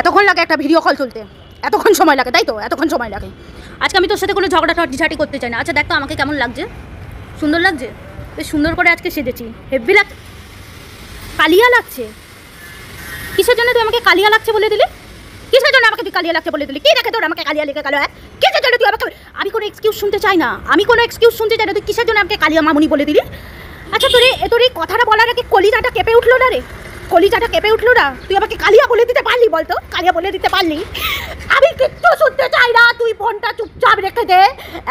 এতক্ষণ লাগে একটা ভিডিও কল তুলতে, এতক্ষণ সময় লাগে, তাই তো? এতক্ষণ সময় লাগে। আজকে আমি তোর সাথে কোনো ঝগড়া ঝাঁটি করতে চাই না। আচ্ছা দেখ তো আমাকে কেমন লাগছে, সুন্দর লাগছে? বেশ সুন্দর করে আজকে সেজেছি, হেভি লাগ, কালিয়া লাগছে। কিসের জন্য তুই আমাকে কালিয়া লাগছে বলে দিলি? কিসের জন্য আমাকে তুই কালিয়া লাগছে বলে দিলি? কি দেখে তোর আমাকে কালিয়া লেগে গেল? হ্যাঁ, কিসের জন্য তুই আমাকে? আমি কোনো এক্সকিউজ শুনতে চাই না, আমি কোনো এক্সকিউজ শুনতে চাই না। তুই কিসের জন্য আমাকে কালিয়া মামুনি বলে দিলি? আচ্ছা তোর এই কথাটা বলার আগে কলিজাটা কেঁপে উঠলো না রে? কলিজাটা কেঁপে উঠলো না? তুই আমাকে কালিয়া বলে দিতে পারলি? বলতো, কালিয়া বলে দিতে পারলি? আমি কিচ্ছু শুনতে চাই না, তুই ফোনটা চুপচাপ রেখে দে।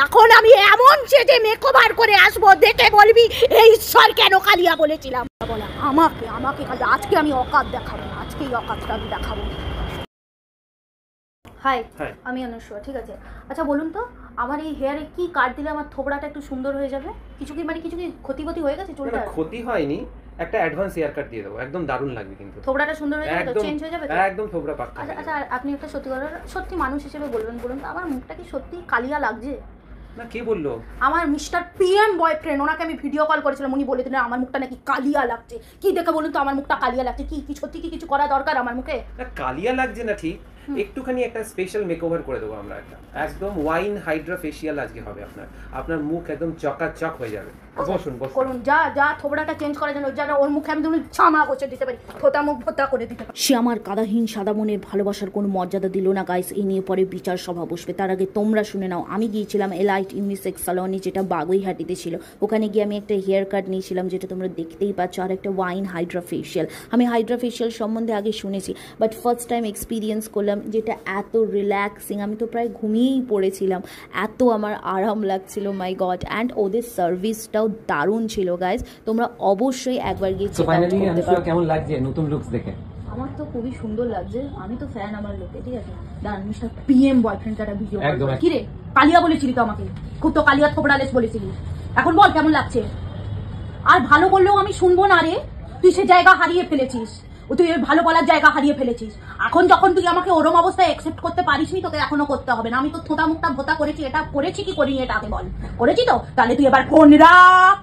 এখন আমি এমন সেজে মেকওভার করে আসবো, দেখে বলবি এই ঈশ্বর কেন কালিয়া বলেছিলাম। বলা আমাকে আমাকে আজকে আমি অকাত দেখাবো, আজকেই অকাতটা আমি দেখাবো। হাই, আমি অনুষ্কা, ঠিক আছে? আচ্ছা বলুন তো, আমার এই হেয়ারে কি কাট দিলে আমার থোবড়াটা একটু সুন্দর হয়ে যাবে? কিছু কি ক্ষতি হয়ে গেছে চুলটা? ক্ষতি হয়নি, একটা অ্যাডভান্স হেয়ার কাট দিয়ে দেবো, একদম দারুণ লাগবে। কিন্তু থোবড়াটা সুন্দর হয়ে যাবে তো, চেঞ্জ হয়ে যাবে তো? একদম থোবড়া পাক্কা। আচ্ছা আপনি একটা সত্যি মানুষ হিসেবে বলুন তো, আমার মুখটা কি সত্যি কালিয়া লাগছে? না, কে বললো? আমার মিস্টার পিএম বয়ফ্রেন্ড, ওনাকে আমি ভিডিও কল করেছিলাম, উনি বলে দিলেন আমার মুখটা নাকি কালিয়া লাগছে। কি দেখে বলুন তো আমার মুখটা কালিয়া লাগছে? কি সত্যি কি কিছু করা দরকার আমার মুখে? না, কালিয়া লাগছে না ঠিক, একটুখানি একটা স্পেশাল মেকওভার করে দেবো আমরা। একদম ওয়াইন হাইড্রা ফেশিয়াল আজকে হবে আপনার মুখ একদম চকাচক হয়ে যাবে। বসুন করুন, যা থোবড়াটা চেঞ্জ করার জন্য, যারা ওর মুখে আমি তুমি ছামা বসে দিতে পারি, থোতা মুখ ভোতা করে দিতে পারি। সে আমার কাদাহীন সাদা মনের ভালোবাসার কোনো মর্যাদা দিল না গাইস। এই নিয়ে পরে বিচার সভা বসবে, তার আগে তোমরা শুনে নাও। আমি গিয়েছিলাম এলাইট ইউনিসেক্স সালনে, যেটা বাগুইহাটিতে ছিল। ওখানে গিয়ে আমি একটা হেয়ার কাট নিয়েছিলাম, যেটা তোমরা দেখতেই পাচ্ছ, আর একটা ওয়াইন হাইড্রা ফেশিয়াল। আমি হাইড্রা ফেশিয়াল সম্বন্ধে আগে শুনেছি, বাট ফার্স্ট টাইম এক্সপিরিয়েন্স করলাম, যেটা এত রিল্যাক্সিং। আমি তো প্রায় ঘুমিয়েই পড়েছিলাম, এত আমার আরাম লাগছিল, মাই গড। অ্যান্ড ওদের সার্ভিসটাও দারুণ ছিল গাইস, তোমরা অবশ্যই একবার গিয়ে চেক আউট করতে পারো। কেমন লাগছে নতুন লুকস দেখে? আমার তো খুবই সুন্দর লাগছে, আমি তো ফ্যান আমার লোকে, ঠিক আছে? দাঁড়ান, মিস্টার পিএম বয়ফ্রেন্ড একটা ভিডিও কল। কি রে, কালিয়া বলেছিলি তো আমাকে? খুব তো কালিয়া থোবড়ালেস বলেছিলি। এখন বল কেমন লাগছে? আর ভালো বললেও আমি শুনবো না রে, তুই সে জায়গা হারিয়ে ফেলেছিস, তুই ভালো বলার জায়গা হারিয়ে ফেলেছিস। এখন যখন তুই আমাকে ওরম অবস্থায় অ্যাকসেপ্ট করতে পারিসনি, তোকে এখনো করতে হবে না। আমি তো থোতা মুখটা ভোতা করেছি, এটা করেছি কি করিনি এটা আগে বল। করেছি তো? তাহলে তুই এবার ফোন রাখ।